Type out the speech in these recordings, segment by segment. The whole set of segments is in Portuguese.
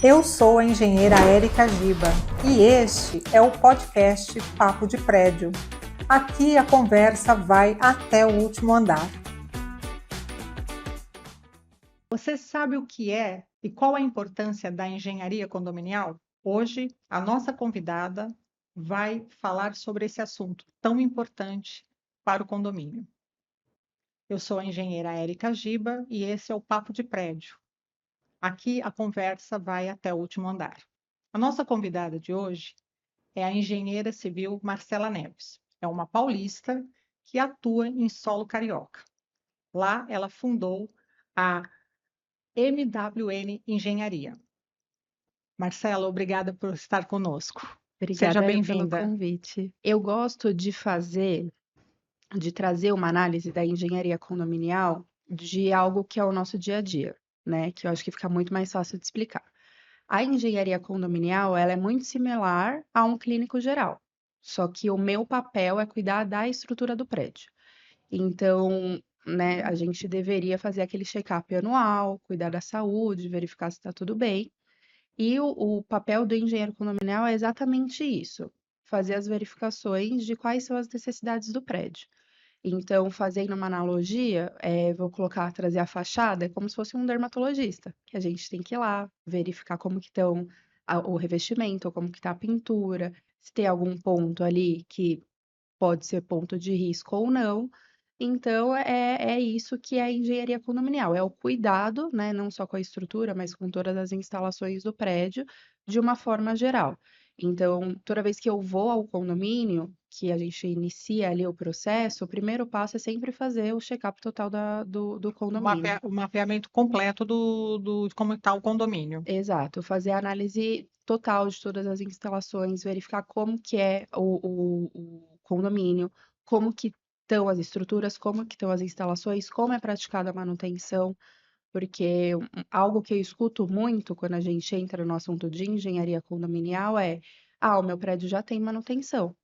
Eu sou a engenheira Érica Giba e este é o podcast Papo de Prédio. Aqui a conversa vai até o último andar. Você sabe o que é e qual a importância da engenharia condominial? Hoje, a nossa convidada vai falar sobre esse assunto tão importante para o condomínio. Eu sou a engenheira Érica Giba e esse é o Papo de Prédio. Aqui a conversa vai até o último andar. A nossa convidada de hoje é a engenheira civil Marcela Neves. É uma paulista que atua em solo carioca. Lá ela fundou a MWN Engenharia. Marcela, obrigada por estar conosco. Seja Obrigada eu pelo bem-vinda. convite. Eu gosto de trazer uma análise da engenharia condominial de algo que é o nosso dia a dia, né? Que eu acho que fica muito mais fácil de explicar. A engenharia condominial, ela é muito similar a um clínico geral, só que o meu papel é cuidar da estrutura do prédio. Então, né, a gente deveria fazer aquele check-up anual, cuidar da saúde, verificar se está tudo bem. E o papel do engenheiro condominial é exatamente isso: fazer as verificações de quais são as necessidades do prédio. Então, fazendo uma analogia, vou colocar, trazer a fachada, é como se fosse um dermatologista, que a gente tem que ir lá, verificar como que estão o revestimento, ou como que está a pintura, se tem algum ponto ali que pode ser ponto de risco ou não. Então, é isso que é a engenharia condominial, é o cuidado, né, não só com a estrutura, mas com todas as instalações do prédio, de uma forma geral. Então, toda vez que eu vou ao condomínio, que a gente inicia ali o processo, o primeiro passo é sempre fazer o check-up total do condomínio. O mapeamento completo de como está o condomínio. Exato, fazer a análise total de todas as instalações, verificar como que é o condomínio, como que estão as estruturas, como que estão as instalações, como é praticada a manutenção, porque algo que eu escuto muito quando a gente entra no assunto de engenharia condominial é: ah, o meu prédio já tem manutenção.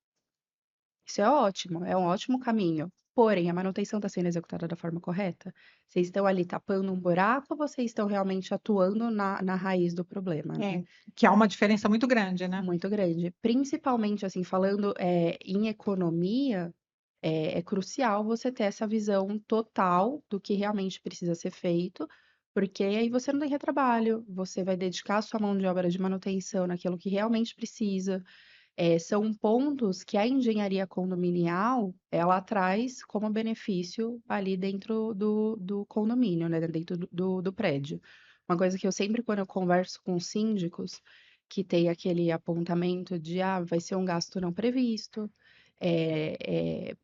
Isso é um ótimo caminho. Porém, a manutenção está sendo executada da forma correta? Vocês estão ali tapando um buraco ou vocês estão realmente atuando na raiz do problema, né? É, que há uma diferença muito grande, né? Muito grande. Principalmente, assim, falando em economia, é crucial você ter essa visão total do que realmente precisa ser feito, porque aí você não tem retrabalho, você vai dedicar a sua mão de obra de manutenção naquilo que realmente precisa. São pontos que a engenharia condominial, ela traz como benefício ali dentro do condomínio, né, dentro do prédio. Uma coisa que eu sempre, quando eu converso com síndicos, que tem aquele apontamento de, ah, vai ser um gasto não previsto, eh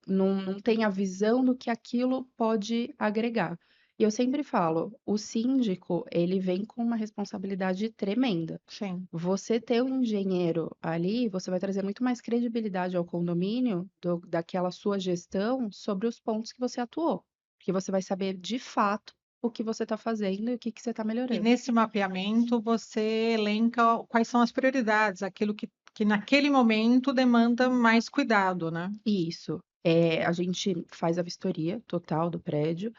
não tem a visão do que aquilo pode agregar. E eu sempre falo, o síndico, ele vem com uma responsabilidade tremenda. Sim. Você ter um engenheiro ali, você vai trazer muito mais credibilidade ao condomínio daquela sua gestão sobre os pontos que você atuou, porque você vai saber de fato o que você está fazendo e o que que você está E melhorando. nesse mapeamento você elenca quais são as prioridades, aquilo que naquele momento demanda mais cuidado, né? Isso. A gente faz a vistoria total do prédio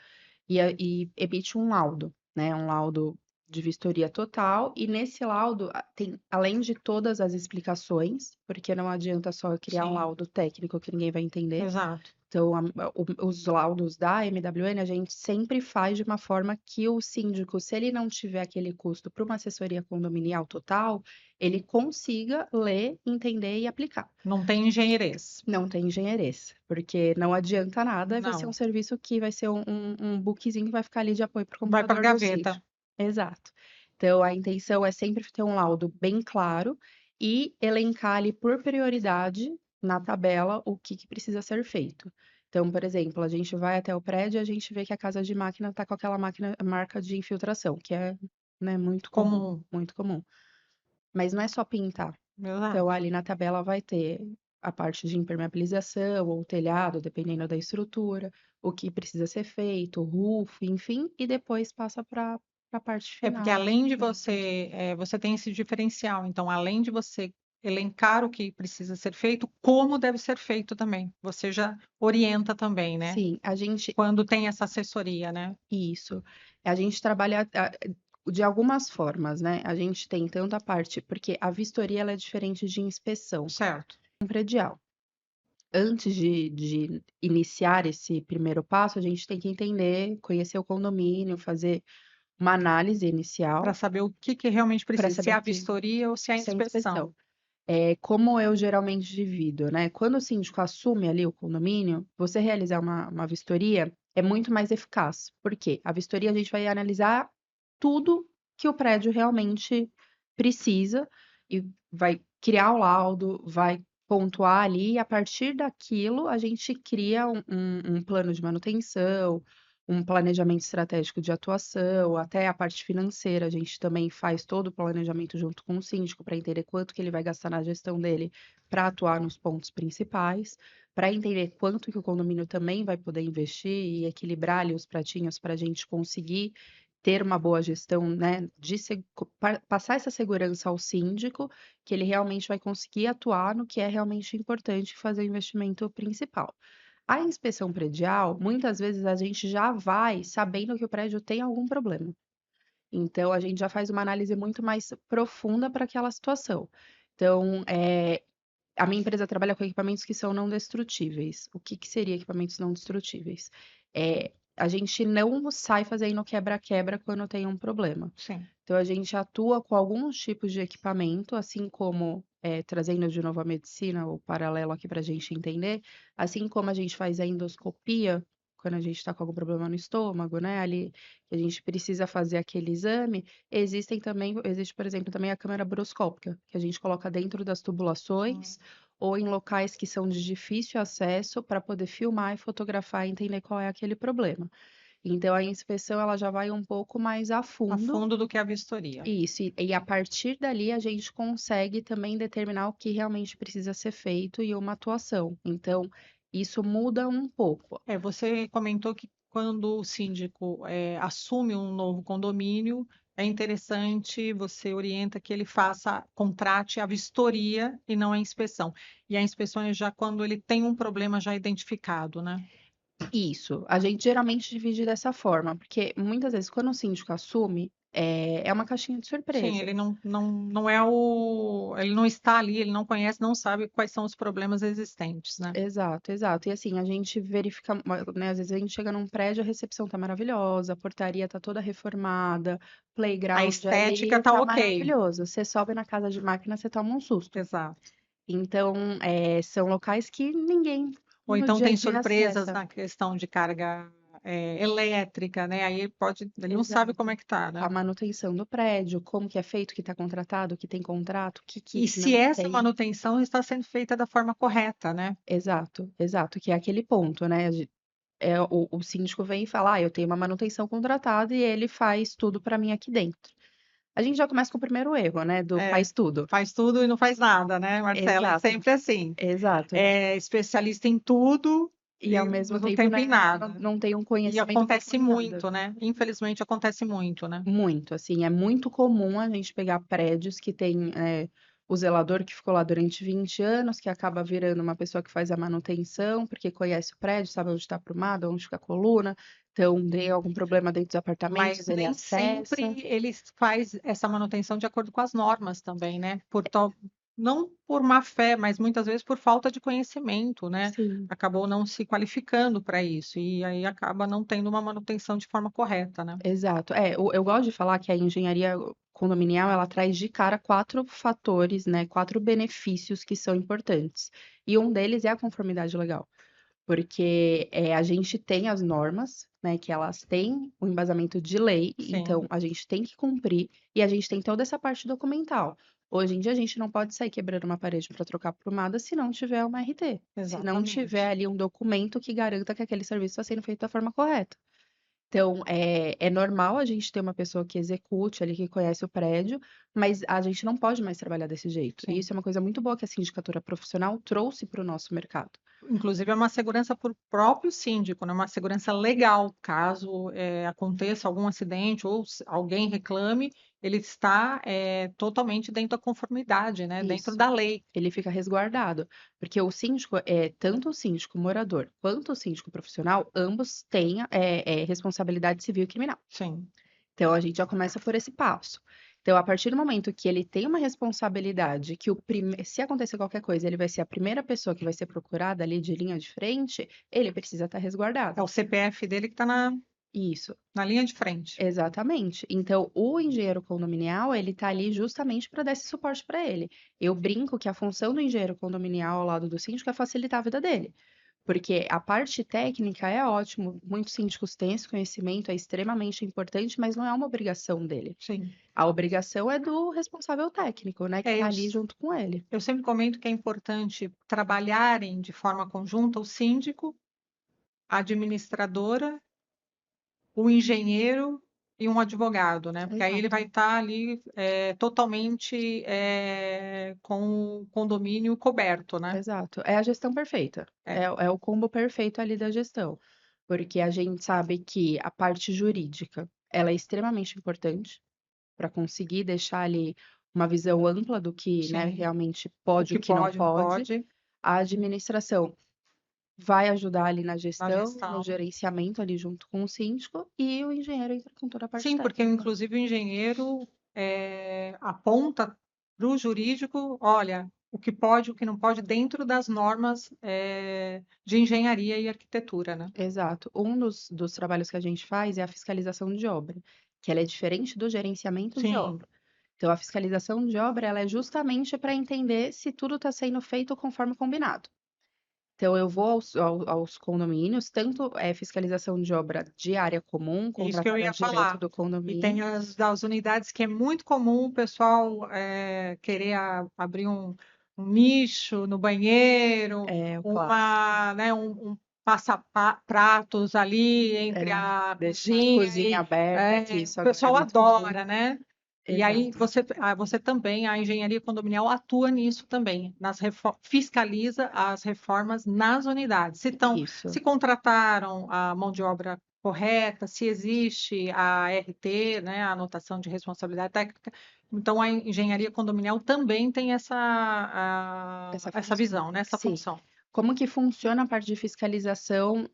e emite um laudo, né? Um laudo de vistoria total, e nesse laudo tem, além de todas as explicações, porque não adianta só criar um Sim, laudo técnico que ninguém vai entender. exato. Então, os laudos da MWN a gente sempre faz de uma forma que o síndico, se ele não tiver aquele custo para uma assessoria condominial total, ele consiga ler, entender e aplicar. Não tem engenheirês. Não tem engenheirês, porque não adianta nada, vai ser um Não, serviço que vai ser um bookzinho que vai ficar ali de apoio para o vai para a computador do gaveta. sítio. Exato. Então, a intenção é sempre ter um laudo bem claro e elencar ali por prioridade na tabela o que precisa ser feito. Então, por exemplo, a gente vai até o prédio e a gente vê que a casa de máquina está com aquela máquina, marca de infiltração, que é, né, muito comum, Comum. muito comum. Mas não é só pintar. Então, Exato. ali na tabela vai ter a parte de impermeabilização ou telhado, dependendo da estrutura, o que precisa ser feito, o roof, enfim, e depois passa para a parte É porque final além de da estrutura. você tem esse diferencial. Então, além de você elencar o que precisa ser feito, como deve ser feito também. Você já orienta também, né? Sim, a gente Quando tem essa assessoria, né? isso. A gente trabalha. De algumas formas, né? A gente tem tanto a parte, porque a vistoria ela é diferente de inspeção Certo. predial. Antes de iniciar esse primeiro passo, a gente tem que entender, conhecer o condomínio, fazer uma análise Para inicial saber o que realmente para precisa, se é saber a vistoria ou se é a se é inspeção. inspeção. Como eu geralmente divido, né? Quando o síndico assume ali o condomínio, você realizar uma vistoria é muito mais eficaz. Por quê? A vistoria a gente vai analisar tudo que o prédio realmente precisa e vai criar o laudo, vai pontuar ali, e a partir daquilo a gente cria um plano de manutenção, um planejamento estratégico de atuação, até a parte financeira, a gente também faz todo o planejamento junto com o síndico para entender quanto que ele vai gastar na gestão dele para atuar nos pontos principais, para entender quanto que o condomínio também vai poder investir e equilibrar ali os pratinhos para a gente conseguir ter uma boa gestão, né, passar essa segurança ao síndico, que ele realmente vai conseguir atuar no que é realmente importante, fazer o investimento principal. A inspeção predial, muitas vezes a gente já vai sabendo que o prédio tem algum problema. Então, a gente já faz uma análise muito mais profunda para aquela situação. Então, a minha empresa trabalha com equipamentos que são não destrutíveis. O que que seria equipamentos não destrutíveis? A gente não sai fazendo quebra-quebra quando tem um problema. Sim. Então, a gente atua com alguns tipos de equipamento, assim como, trazendo de novo a medicina, o paralelo aqui para a gente entender, assim como a gente faz a endoscopia, quando a gente está com algum problema no estômago, né, ali, que a gente precisa fazer aquele exame, existe, por exemplo, também a câmera buroscópica, que a gente coloca dentro das tubulações ou em locais que são de difícil acesso para poder filmar e fotografar e entender qual é aquele problema. Então a inspeção ela já vai um pouco mais a A fundo. fundo do que a vistoria. Isso, e a partir dali a gente consegue também determinar o que realmente precisa ser feito e uma atuação. Então, isso muda um pouco. Você comentou que quando o síndico assume um novo condomínio, é interessante, você orienta que ele contrate a vistoria e não a inspeção. E a inspeção é já quando ele tem um problema já identificado, né? Isso, a gente geralmente divide dessa forma, porque muitas vezes quando o síndico assume, é uma caixinha de Sim, surpresa. ele ele não está ali, ele não conhece, não sabe quais são os problemas existentes, né? Exato, exato. E assim, a gente verifica, né, às vezes a gente chega num prédio, a recepção tá maravilhosa, a portaria tá toda reformada, A playground estética ali tá tá ok. maravilhoso. Você sobe na casa de máquina, você toma um susto. Exato. Então, são locais que ninguém Ou no então dia a tem dia surpresas acessa. na questão de carga elétrica, né? Ele não sabe como Exato. é que tá, A né? manutenção do prédio, como que é feito, que está contratado, que tem contrato, o que E que se não essa tem. manutenção está sendo feita da forma correta, né? Exato, exato, que é aquele ponto, né? O síndico vem e fala, eu tenho uma manutenção contratada e ele faz tudo para mim aqui dentro. A gente já começa com o primeiro erro, né? Do É, faz tudo. faz tudo e não faz nada, né, Marcela? É Exato, sempre assim. exato. É especialista em tudo E ao e mesmo não tempo, tempo né, em nada. não tem um E conhecimento acontece aprofundado. muito, né? Infelizmente acontece muito, né? Muito, assim, é muito comum a gente pegar prédios que tem, o zelador que ficou lá durante 20 anos, que acaba virando uma pessoa que faz a manutenção, porque conhece o prédio, sabe onde está a prumada, onde fica a coluna, então tem algum problema dentro dos apartamentos, Mas ele nem acessa. sempre ele faz essa manutenção de acordo com as normas também, né? Não por má fé, mas muitas vezes por falta de conhecimento, né? Sim, Acabou não se qualificando para isso e aí acaba não tendo uma manutenção de forma correta, né? exato. Eu gosto de falar que a engenharia condominial, ela traz de cara 4 fatores, né, 4 benefícios que são importantes, e um deles é a conformidade legal. Porque a gente tem as normas, né, que elas têm o embasamento de lei, então Sim, a gente tem que cumprir e a gente tem toda essa parte documental. Hoje em dia a gente não pode sair quebrando uma parede para trocar prumada se não tiver uma RT, se não tiver exatamente. ali um documento que garanta que aquele serviço está sendo feito da forma correta. Então, é normal a gente ter uma pessoa que execute ali, que conhece o prédio, mas a gente não pode mais trabalhar desse jeito. E Sim. isso é uma coisa muito boa que a sindicatura profissional trouxe para o nosso mercado. Inclusive, é uma segurança para o próprio síndico, né? Uma segurança legal, caso aconteça algum acidente ou alguém reclame, ele está totalmente dentro da conformidade, né? Dentro Isso. da lei. Ele fica resguardado, porque o síndico, tanto o síndico morador quanto o síndico profissional, ambos têm responsabilidade civil e criminal. Sim. Então, a gente já começa por esse passo. Então, a partir do momento que ele tem uma responsabilidade, que se acontecer qualquer coisa, ele vai ser a primeira pessoa que vai ser procurada ali de linha de frente, ele precisa estar É resguardado. o CPF dele que está na Isso, linha de frente. exatamente. Então, o engenheiro condominial, ele tá ali justamente para dar esse suporte para ele. Eu brinco que a função do engenheiro condominial ao lado do síndico é facilitar a vida dele. Porque a parte técnica é ótimo, muitos síndicos têm esse conhecimento, é extremamente importante, mas não é uma obrigação dele. Sim. A obrigação é do responsável técnico, né, que É, tá ali junto com ele. eu sempre comento que é importante trabalharem de forma conjunta o síndico, a administradora, o engenheiro e um advogado, né? Porque aí ele vai Exato, estar ali totalmente com o condomínio coberto, né? exato. É a gestão perfeita. É, É o combo perfeito ali da gestão. Porque a gente sabe que a parte jurídica, ela é extremamente importante para conseguir deixar ali uma visão ampla do que, né, sim. realmente O pode e que o que não pode, não pode. pode, A administração vai ajudar ali na na gestão, no gestão. gerenciamento ali junto com o síndico, e o engenheiro entra com toda a parte Sim, porque técnica. inclusive o engenheiro aponta para o jurídico, olha, o que pode, o que não pode, dentro das normas de engenharia e arquitetura, né? Exato. Um dos trabalhos que a gente faz é a fiscalização de obra, que ela é diferente do gerenciamento de Sim, obra. Então, a fiscalização de obra, ela é justamente para entender se tudo está sendo feito conforme combinado. Então, eu vou aos condomínios, tanto fiscalização de obra de área comum, isso que eu contratada ia direto falar. do E tem condomínio. as das unidades que é muito comum o pessoal querer abrir um nicho no banheiro, É o clássico. uma, né, um passa-pratos ali entre É, a deixar a cozinha cozinha aberta, que o isso agora é pessoal muito comum. adora, né? E aí Exato. você também, a engenharia condominial atua nisso também, fiscaliza as reformas nas unidades. Isso. Se contrataram a mão de obra correta, se existe a RT, né, a anotação de responsabilidade técnica. Então, a engenharia condominial também tem Essa essa função. visão, né, essa Sim. função. Como que funciona a parte de fiscalização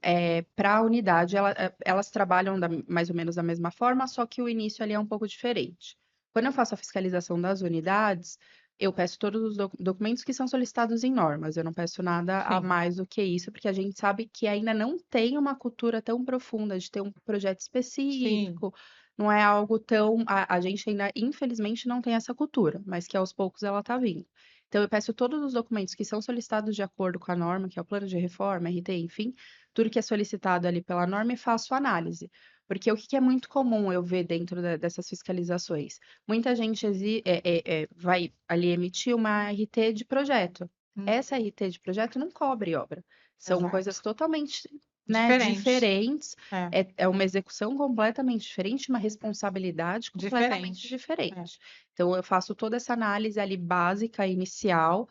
para a unidade? Elas trabalham mais ou menos da mesma forma, só que o início ali é um pouco diferente. Quando eu faço a fiscalização das unidades, eu peço todos os documentos que são solicitados em normas. Eu não peço nada a Sim, mais do que isso, porque a gente sabe que ainda não tem uma cultura tão profunda de ter um projeto sim, específico. Não é algo tão. A gente ainda, infelizmente, não tem essa cultura, mas que aos poucos ela está vindo. Então, eu peço todos os documentos que são solicitados de acordo com a norma, que é o plano de reforma, RT, enfim, tudo que é solicitado ali pela norma e faço análise. Porque o que que é muito comum eu ver dentro dessas fiscalizações? Muita gente vai ali emitir uma RT de projeto. hum, Essa RT de projeto não cobre obra. São coisas exato. totalmente, né, Diferente, diferentes. é, É uma execução completamente diferente, uma responsabilidade completamente diferente. É. diferente. Então, eu faço toda essa análise ali básica, inicial,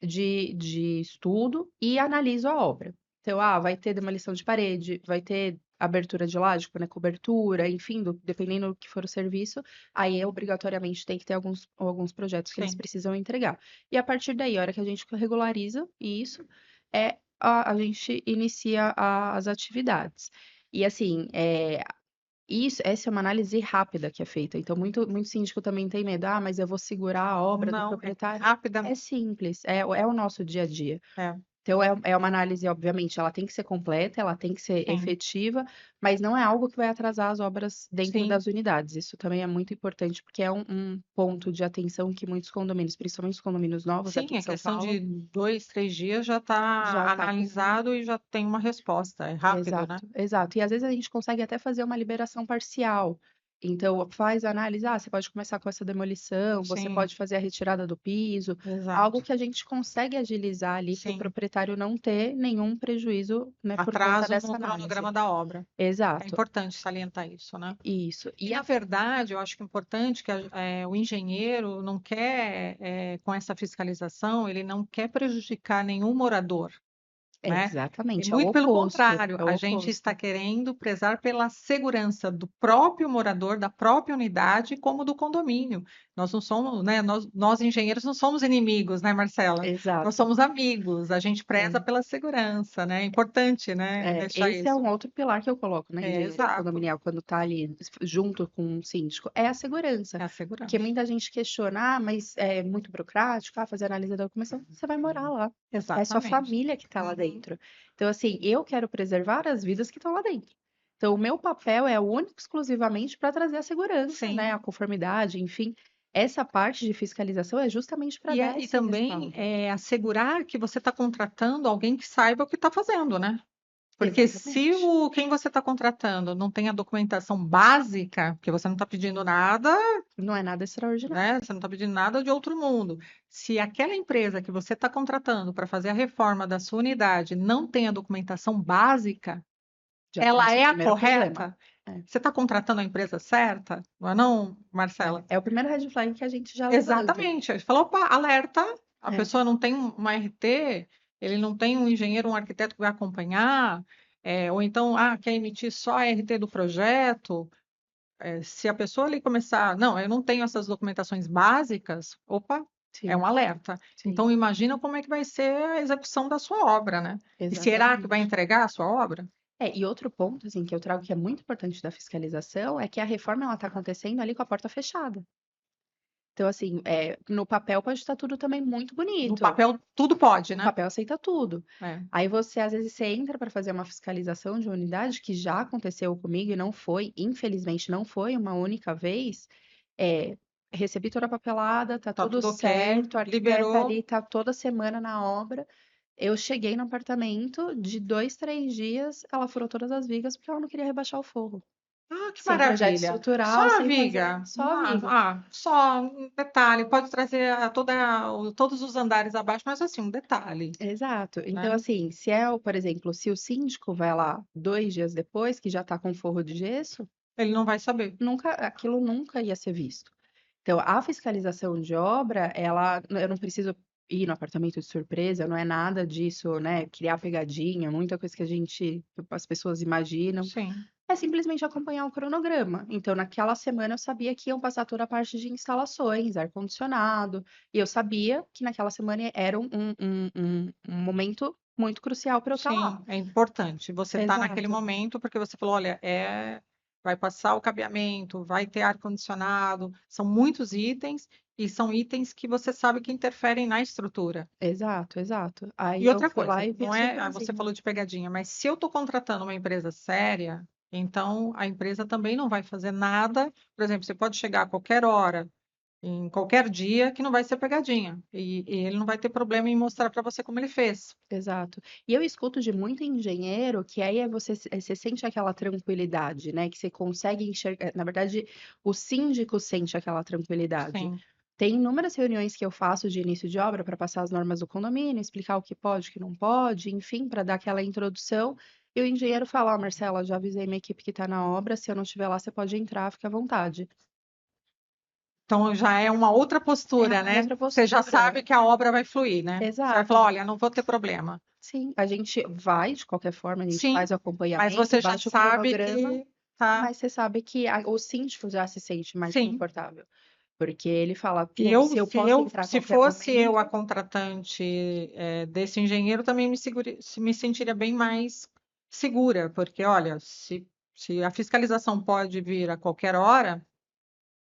de estudo e analiso a obra. Então, vai ter demolição de parede, vai ter abertura de laje, né, cobertura, enfim, dependendo do que for o serviço, aí obrigatoriamente tem que ter alguns projetos que eles Sim. precisam entregar. E a partir daí, a hora que a gente regulariza isso, a gente inicia as atividades. E assim, essa é uma análise rápida que é feita. Então, muito síndico também tem medo. Ah, mas eu vou segurar a obra do Não, é proprietário. rápida. É simples, é o nosso dia a dia. É, Então, é uma análise, obviamente, ela tem que ser completa, ela tem que ser sim, efetiva, mas não é algo que vai atrasar as obras dentro sim. das unidades. Isso também é muito importante, porque é um ponto de atenção que muitos condomínios, principalmente os condomínios novos Sim, aqui em é São questão de Paulo, 2, 3 dias já já está está com. analisado e já tem uma resposta. É rápido, né? Exato, exato. E às vezes a gente consegue até fazer uma liberação parcial. Então, faz a análise, você pode começar com essa demolição, você Sim, pode fazer a retirada do piso, algo exato. que a gente consegue agilizar ali para o Sim, proprietário não ter nenhum prejuízo, né, por conta atraso dessa no análise. cronograma da obra. É Exato, importante salientar isso, né? isso. E, na verdade, eu acho que é importante que o engenheiro não quer, com essa fiscalização, ele não quer prejudicar nenhum morador. né? E Exatamente, é o muito pelo oposto, contrário, é o a gente oposto. está querendo prezar pela segurança do próprio morador, da própria unidade, como do condomínio. Nós não somos, né? Nós engenheiros não somos inimigos, né, Marcela? Nós Exato. somos amigos. A gente preza É. pela segurança, né? É importante, né? É, Deixar esse é isso. um outro pilar que eu coloco na É, engenharia exato. condominial quando está ali junto com um síndico, é a segurança. É a Porque segurança. muita gente questiona, mas é muito burocrático, fazer análise da documentação, você vai morar lá. É sua Exatamente. família que está lá Uhum. dentro. Então, assim, eu quero preservar as vidas que estão lá dentro. Então, o meu papel é único exclusivamente para trazer a segurança, né, Sim. a conformidade, enfim. Essa parte de fiscalização é justamente para dar E esse também respaldo. assegurar que você está contratando alguém que saiba o que está fazendo, né? Porque se Exatamente. quem você está contratando não tem a documentação básica, porque você não está pedindo nada, Não é nada extraordinário. né? Você não está pedindo nada de outro mundo. Se aquela empresa que você está contratando para fazer a reforma da sua unidade não tem a documentação básica, Já ela começa o é a primeiro problema. correta? É. Você está contratando a empresa certa? Não, Marcela? É o primeiro red flag que a gente já levanta. Exatamente. Aí falou, opa, alerta, a É, pessoa não tem uma RT, ele não tem um engenheiro, um arquiteto que vai acompanhar, ou então, quer emitir só a RT do projeto. Se a pessoa ali começar, não, eu não tenho essas documentações básicas, opa, é um sim, alerta. sim, Então, imagina como é que vai ser a execução da sua obra, né? E será que vai exatamente. entregar a sua obra? E outro ponto, assim, que eu trago que é muito importante da fiscalização é que a reforma ela está acontecendo ali com a porta fechada. Então, assim, no papel pode estar tudo também muito No bonito. papel, tudo pode, O né? papel aceita tudo. É. Aí você, às vezes, você entra para fazer uma fiscalização de uma unidade que já aconteceu comigo e não foi, infelizmente, não foi uma única vez. É, recebi toda a papelada, tá Tá tudo tudo ok, certo, a arquiteta liberou. ali tá toda semana na obra. Eu cheguei no apartamento, de 2, 3 dias, ela furou todas as vigas porque ela não queria rebaixar o forro. Que Sem projeto maravilha. Só estrutural, a sem fazer viga. só a viga. Só um detalhe. Pode trazer todos os andares abaixo, mas assim, um detalhe, Exato. Então, né? assim, se é, por exemplo, se o síndico vai lá 2 dias depois, que já tá com forro de gesso, Ele não vai saber. aquilo nunca ia ser visto. Então, a fiscalização de obra, eu não preciso ir no apartamento de surpresa, não é nada disso, né? Criar pegadinha, muita coisa que as pessoas imaginam. Sim. É simplesmente acompanhar o cronograma. Então, naquela semana eu sabia que iam passar toda a parte de instalações, ar-condicionado, e eu sabia que naquela semana era um momento muito crucial para eu estar lá. Sim, é importante. Você está naquele Exato, momento porque você falou, olha, vai passar o cabeamento, vai ter ar-condicionado, são muitos itens e são itens que você sabe que interferem na estrutura. exato, exato. Aí E eu outra fui lá coisa, e vi não as é, você vigazinhas. falou de pegadinha, mas se eu estou contratando uma empresa séria, então a empresa também não vai fazer nada. Por exemplo, você pode chegar a qualquer hora, em qualquer dia, que não vai ser pegadinha. E ele não vai ter problema em mostrar para você como ele fez. Exato. E eu escuto de muito engenheiro que aí você sente aquela tranquilidade, né? Que você consegue enxergar. Na verdade, o síndico sente aquela tranquilidade. Sim. Tem inúmeras reuniões que eu faço de início de obra para passar as normas do condomínio, explicar o que pode, o que não pode, enfim, para dar aquela introdução. E o engenheiro fala: Ó, Marcela, já avisei minha equipe que está na obra, se eu não estiver lá, você pode entrar, fica à vontade. Então já é uma outra É postura, uma né? outra Você já postura. sabe que a obra vai fluir, né? Você vai falar, Exato. olha, não vou ter problema. Sim, a gente vai, de qualquer forma, a gente Sim, faz o mas acompanhamento, você já bate o sabe cronograma. que tá. Mas você sabe que o síndico já se sente mais Sim. confortável, porque ele fala: E "Pô, se eu posso entrar a se qualquer fosse eu a momento". contratante desse engenheiro, também me sentiria bem mais segura, porque, olha, se a fiscalização pode vir a qualquer hora,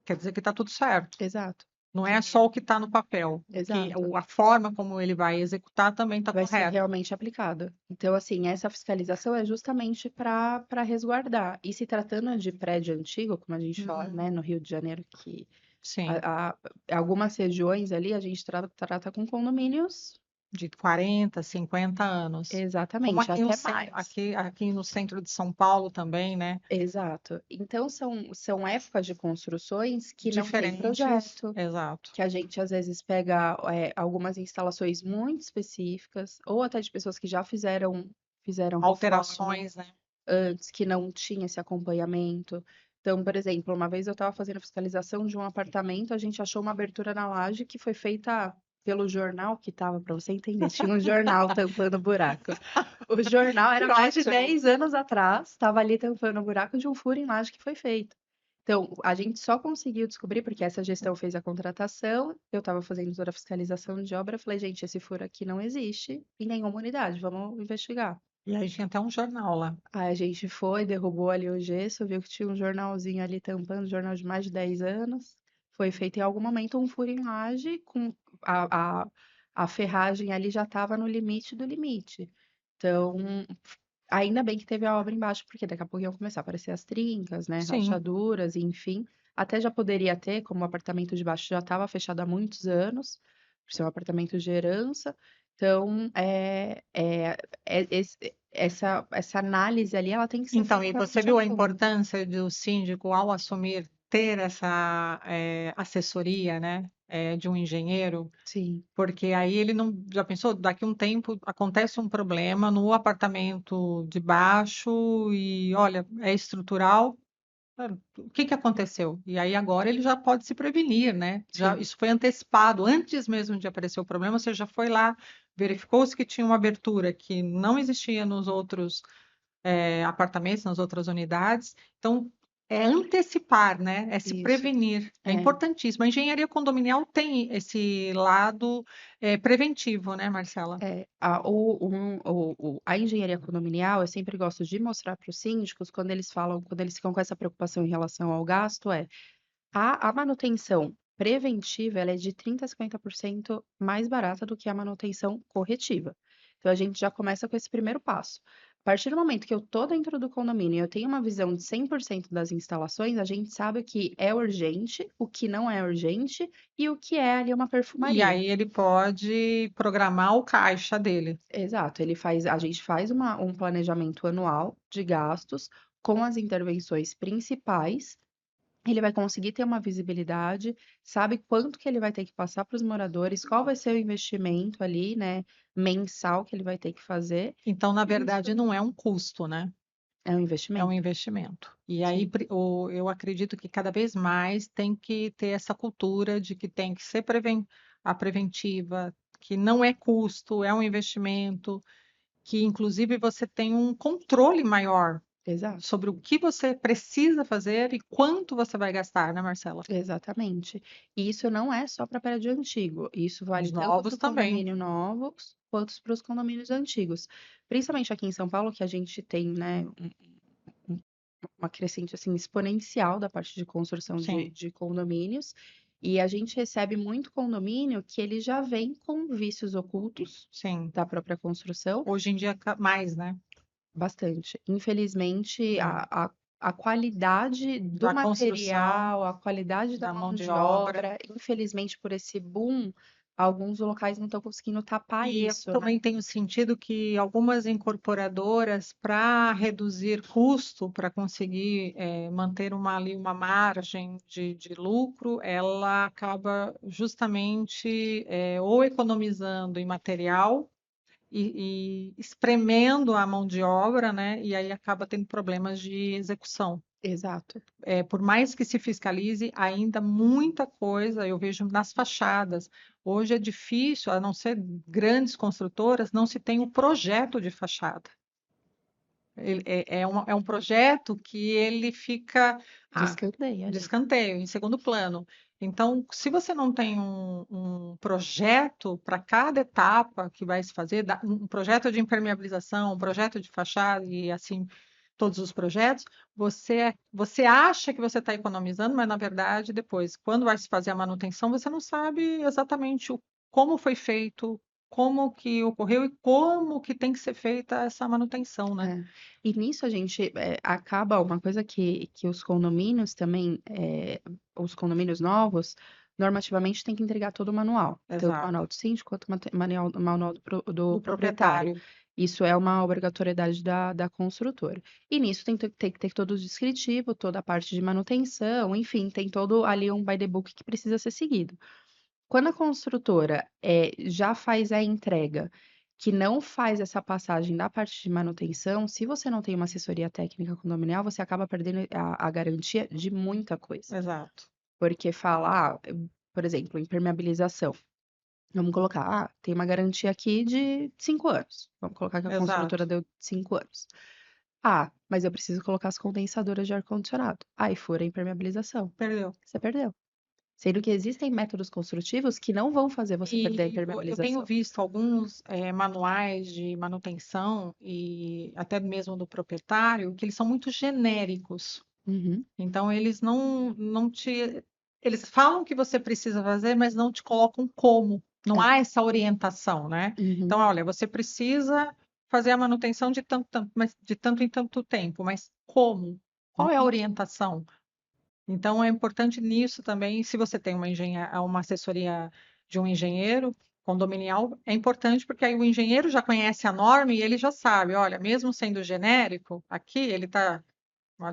quer dizer que está tudo certo. Exato, Não é só o que está no papel, exato. a forma como ele vai executar também está Vai ser correta. realmente aplicado. Então, assim, essa fiscalização é justamente para resguardar. E se tratando de prédio antigo, como a gente fala, Uhum. né, no Rio de Janeiro, que Sim. a algumas regiões ali a gente trata com condomínios. De 40, 50 anos. Como Exatamente, aqui no até centro, mais. aqui no centro de São Paulo também, né? Exato. Então são épocas de construções que não tem Diferentes, projeto, exato. que a gente às vezes pega algumas instalações muito específicas, ou até de pessoas que já fizeram reforma Alterações, né? antes, que não tinha esse acompanhamento. Então, por exemplo, uma vez eu estava fazendo fiscalização de um apartamento, a gente achou uma abertura na laje que foi feita pelo jornal que estava, para você entender, tinha um jornal tampando o buraco. O jornal era Que mais de ótimo. 10 anos atrás, estava ali tampando o buraco de um furo em laje que foi feito. Então, a gente só conseguiu descobrir, porque essa gestão fez a contratação, eu estava fazendo toda a fiscalização de obra, falei, gente, esse furo aqui não existe em nenhuma unidade, vamos investigar. E aí tinha até um jornal lá. Aí a gente foi, derrubou ali o gesso, viu que tinha um jornalzinho ali tampando, jornal de mais de 10 anos. Foi feito em algum momento um furo em laje, com a, a, a ferragem ali já estava no limite do limite. Então, ainda bem que teve a obra embaixo, porque daqui a pouco iam começar a aparecer as trincas, né, Sim. rachaduras, enfim. Até já poderia ter, como o apartamento de baixo já estava fechado há muitos anos, por ser um apartamento de herança. Então, essa análise ali, ela tem que ser Então, e feita você antes de viu a tudo. importância do síndico, ao assumir, ter essa assessoria, né, de um engenheiro? Sim, Porque aí ele não. Já pensou? Daqui a um tempo acontece um problema no apartamento de baixo e, olha, é estrutural. O que que aconteceu? E aí agora ele já pode se prevenir, né? Já, sim, isso foi antecipado, antes mesmo de aparecer o problema, você já foi lá, verificou-se que tinha uma abertura que não existia nos outros apartamentos, nas outras unidades. Então, é antecipar, né? É se isso. prevenir. É É, importantíssimo. A engenharia condominial tem esse lado preventivo, né, Marcela? a engenharia condominial, eu sempre gosto de mostrar para os síndicos, quando eles ficam com essa preocupação em relação ao gasto, a manutenção preventiva, ela é de 30 a 50% mais barata do que a manutenção corretiva. Então, a gente já começa com esse primeiro passo. A partir do momento que eu estou dentro do condomínio e eu tenho uma visão de 100% das instalações, a gente sabe o que é urgente, o que não é urgente e o que é ali uma E perfumaria. aí ele pode programar o caixa dele. Exato, a gente faz um planejamento anual de gastos com as intervenções principais. Ele vai conseguir ter uma visibilidade, sabe quanto que ele vai ter que passar para os moradores, qual vai ser o investimento ali, né, mensal que ele vai ter que fazer. Então, na E verdade, isso não é um custo, né? é um É um investimento. investimento. E aí Sim, eu acredito que cada vez mais tem que ter essa cultura de que tem que ser a preventiva, que não é custo, é um investimento, que inclusive você tem um controle maior exato. sobre o que você precisa fazer e quanto você vai gastar, né, Marcela? Exatamente. E isso não é só para prédio antigo, isso vale Os tanto para novos o também. condomínio novos quanto para os condomínios antigos. Principalmente aqui em São Paulo, que a gente tem, né, um- uma crescente assim exponencial da parte de construção Sim, de condomínios, e a gente recebe muito condomínio que ele já vem com vícios ocultos sim. da própria construção, Hoje em dia mais, né? bastante. Infelizmente, É. a qualidade do Da construção, material, a qualidade da da mão mão de de obra. obra, infelizmente, por esse boom, alguns locais não estão conseguindo tapar E eu isso, né? também tenho sentido que algumas incorporadoras, para reduzir custo, para conseguir manter ali uma margem de lucro, ela acaba justamente ou economizando em material e espremendo a mão de obra, né? E aí acaba tendo problemas de execução. Exato. Por mais que se fiscalize, ainda muita coisa eu vejo nas fachadas. Hoje é difícil, a não ser grandes construtoras, não se tem o projeto de fachada. É um projeto que ele fica De ah, escanteio de ali. escanteio, em segundo plano. Então, se você não tem um projeto para cada etapa que vai se fazer, um projeto de impermeabilização, um projeto de fachada e assim todos os projetos, você acha que você está economizando, mas na verdade, depois, quando vai se fazer a manutenção, você não sabe exatamente como foi feito, como que ocorreu e como que tem que ser feita essa manutenção, né? É. E nisso a gente acaba uma coisa que os condomínios também, os condomínios novos, normativamente tem que entregar todo o manual, tanto o Exato. manual do síndico quanto o manual do Do proprietário. proprietário. Isso é uma obrigatoriedade da construtora. E nisso tem que ter todo o descritivo, toda a parte de manutenção, enfim, tem todo ali um by the book que precisa ser seguido. Quando a construtora já faz a entrega, que não faz essa passagem da parte de manutenção, se você não tem uma assessoria técnica condominial, você acaba perdendo a garantia de muita coisa. Exato. Porque fala, por exemplo, impermeabilização. Vamos colocar, tem uma garantia aqui de 5 anos. Vamos colocar que a construtora Exato. deu 5 anos. Mas eu preciso colocar as condensadoras de ar-condicionado. Aí fura a impermeabilização. Perdeu. Você perdeu. Sendo que existem métodos construtivos que não vão fazer você perder a E eu tenho impermeabilização. visto alguns manuais de manutenção e até mesmo do proprietário que eles são muito genéricos. Uhum, Então eles não te eles falam que você precisa fazer, mas não te colocam como. Não é, há essa orientação, né? uhum, Então, olha, você precisa fazer a manutenção de mas de tanto em tanto tempo, mas como? Qual é a uhum. orientação? Então, é importante nisso também, se você tem uma assessoria de um engenheiro condominial, é importante porque aí o engenheiro já conhece a norma e ele já sabe, olha, mesmo sendo genérico, aqui ele está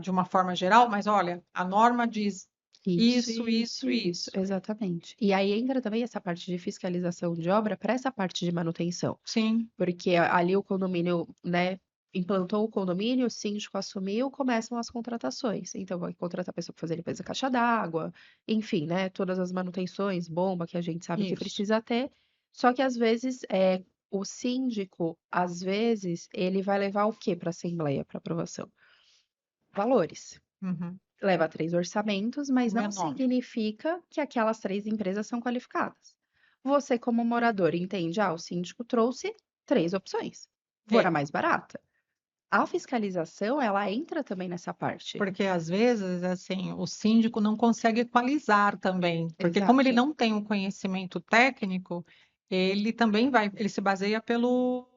de uma forma geral, mas olha, a norma diz Isso, isso, isso, isso, isso, isso. exatamente. E aí entra também essa parte de fiscalização de obra para essa parte de manutenção. Sim, Porque ali o condomínio, né, implantou o condomínio, o síndico assumiu, começam as contratações. Então, vai contratar a pessoa para fazer limpeza da caixa d'água, enfim, né, todas as manutenções, bomba que a gente sabe que isso. precisa ter. Só que às vezes o síndico, às vezes, ele vai levar o quê para a assembleia para aprovação? Valores. Uhum. Leva 3 orçamentos, mas O não menor. significa que aquelas 3 empresas são qualificadas. Você, como morador, entende: o síndico trouxe 3 opções, vou na É, mais barata. A fiscalização, ela entra também nessa parte. porque às vezes, assim, o síndico não consegue equalizar também, porque como ele Exato, não tem um conhecimento técnico, ele também ele se baseia pelo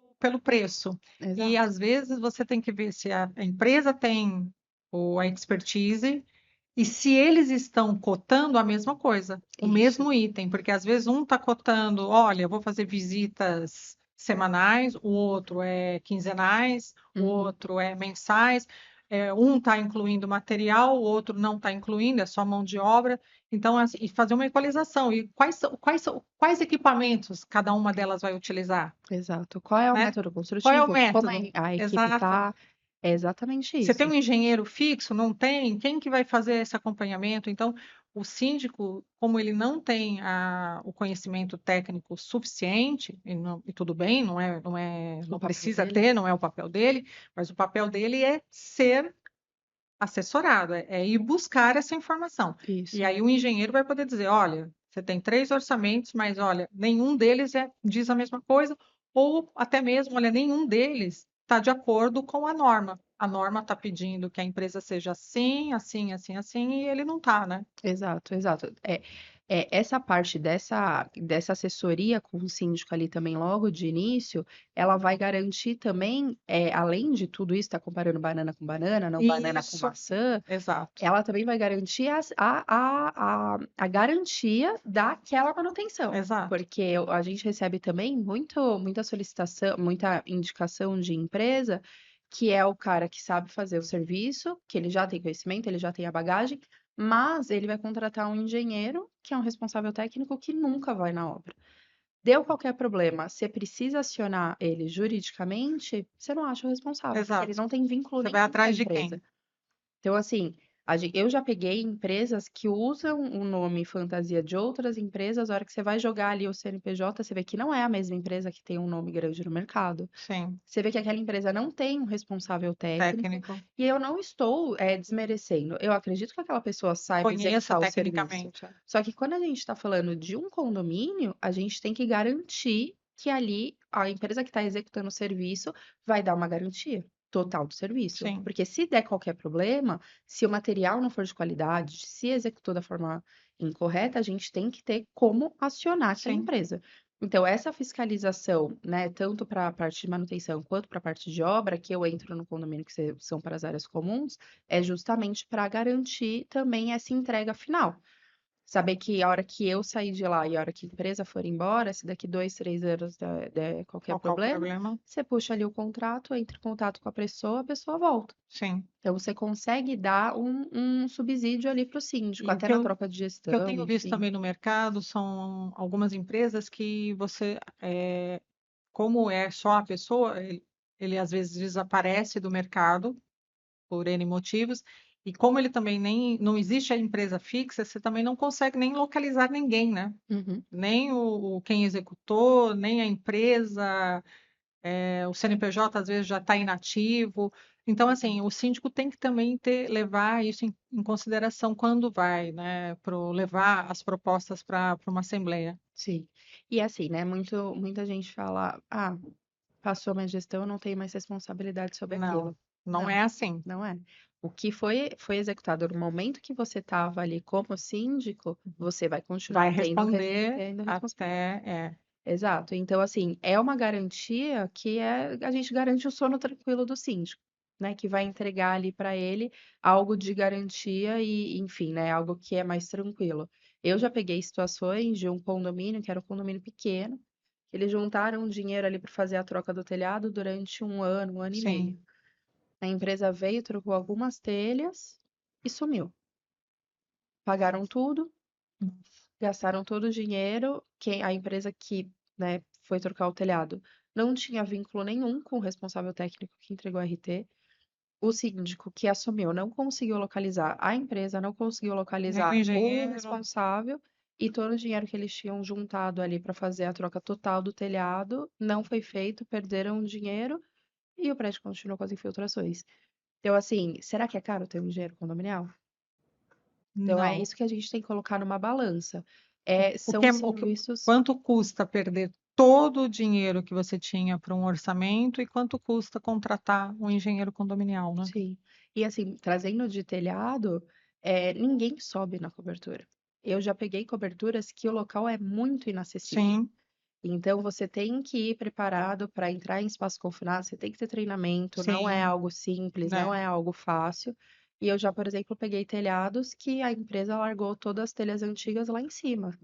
preço. E exato. às vezes você tem que ver se a empresa tem a expertise e se eles estão cotando a mesma coisa, o Isso. mesmo item, porque às vezes um está cotando, olha, eu vou fazer visitas semanais, o outro é quinzenais, o Uhum. outro é mensais, um está incluindo material, o outro não está incluindo, é só mão de obra. Então, assim, e fazer uma equalização. E quais equipamentos cada uma delas vai utilizar, Exato. Qual é o né? método Qual é o construtivo? Como método? a equipe Exato. tá? É exatamente Você tem isso. um engenheiro fixo? Não tem? Quem que vai fazer esse acompanhamento? Então, o síndico, como ele não tem o conhecimento técnico suficiente, e tudo bem, O não papel precisa dele? ter, não é o papel dele, mas o papel dele é ser assessorado, é ir buscar essa informação. E Isso. aí o engenheiro vai poder dizer, olha, você tem 3 orçamentos, mas olha, nenhum deles diz a mesma coisa, ou até mesmo, olha, nenhum deles está de acordo com a norma. A norma está pedindo que a empresa seja assim, assim, assim, assim, e ele não está, né? Exato, exato. Essa parte dessa assessoria com o síndico ali também logo de início, ela vai garantir também, além de tudo isso, tá comparando banana com banana, não banana com Isso, maçã, exato, ela também vai garantir a garantia daquela manutenção. exato, Porque a gente recebe também muita solicitação, muita indicação de empresa que é o cara que sabe fazer o serviço, que ele já tem conhecimento, ele já tem a bagagem, mas ele vai contratar um engenheiro, que é um responsável técnico, que nunca vai na obra. Deu qualquer problema, você precisa acionar ele juridicamente, você não acha o responsável, porque ele exato. não tem vínculo Você vai nenhum com a atrás de empresa. quem? Então, assim, eu já peguei empresas que usam o nome fantasia de outras empresas, a hora que você vai jogar ali o CNPJ, você vê que não é a mesma empresa que tem um nome grande no mercado. Sim, Você vê que aquela empresa não tem um responsável técnico, técnico. e eu não estou, desmerecendo. Eu acredito que aquela pessoa saiba Conheça executar o serviço. tecnicamente. Só que quando a gente está falando de um condomínio, a gente tem que garantir que ali a empresa que está executando o serviço vai dar uma garantia total do serviço. Sim, Porque se der qualquer problema, se o material não for de qualidade, se executou da forma incorreta, a gente tem que ter como acionar aquela sim. empresa. Então, essa fiscalização, né, tanto para a parte de manutenção quanto para a parte de obra, que eu entro no condomínio que são para as áreas comuns, é justamente para garantir também essa entrega final. Saber que a hora que eu sair de lá e a hora que a empresa for embora, se daqui 2, 3 anos der qualquer Qual o problema, problema? você puxa ali o contrato, entra em contato com a pessoa volta. Sim. Então, você consegue dar um subsídio ali para o síndico, E até na troca de o que eu gestão, tenho visto enfim. também no mercado são algumas empresas que como é só a pessoa, ele às vezes desaparece do mercado por N motivos, E como ele também nem não existe a empresa fixa, você também não consegue nem localizar ninguém, né? Uhum. Nem quem executou, nem a empresa, o CNPJ às vezes já está inativo. Então, assim, o síndico tem que também levar isso em consideração quando vai, né, levar as propostas para uma assembleia. Sim. E assim, né, muita gente fala, ah, passou minha gestão, eu não tenho mais responsabilidade sobre Não, aquilo. não Não, é assim. não é. O que foi executado no momento que você estava ali como síndico, você vai Vai continuar responder tendo responsabilidade. até. Exato. Então, assim, é uma garantia que a gente garante o sono tranquilo do síndico, né? Que vai entregar ali para ele algo de garantia e, enfim, né? Algo que é mais tranquilo. Eu já peguei situações de um condomínio, que era um condomínio pequeno, que eles juntaram dinheiro ali para fazer a troca do telhado durante um ano e meio. Sim. A empresa veio, trocou algumas telhas e sumiu. Pagaram tudo, gastaram todo o dinheiro. A empresa que, né, foi trocar o telhado não tinha vínculo nenhum com o responsável técnico que entregou a RT. O síndico que assumiu não conseguiu localizar a empresa, não conseguiu Nem o localizar o engenheiro. responsável, e todo o dinheiro que eles tinham juntado ali para fazer a troca total do telhado não foi feito, perderam o dinheiro e o prédio continuou com as infiltrações. Então, assim, será que é caro ter um engenheiro condominial? Então, é Não. isso que a gente tem que colocar numa balança. O que São é, serviços. quanto custa perder todo o dinheiro que você tinha para um orçamento e quanto custa contratar um engenheiro condominial, né? Sim. E assim, trazendo de telhado, ninguém sobe na cobertura. Eu já peguei coberturas que o local é muito inacessível. Sim, Então, você tem que ir preparado para entrar em espaço confinado, você tem que ter treinamento, não é sim, algo simples, não né? é algo fácil. E eu já, por exemplo, peguei telhados que a empresa largou todas as telhas antigas lá em cima,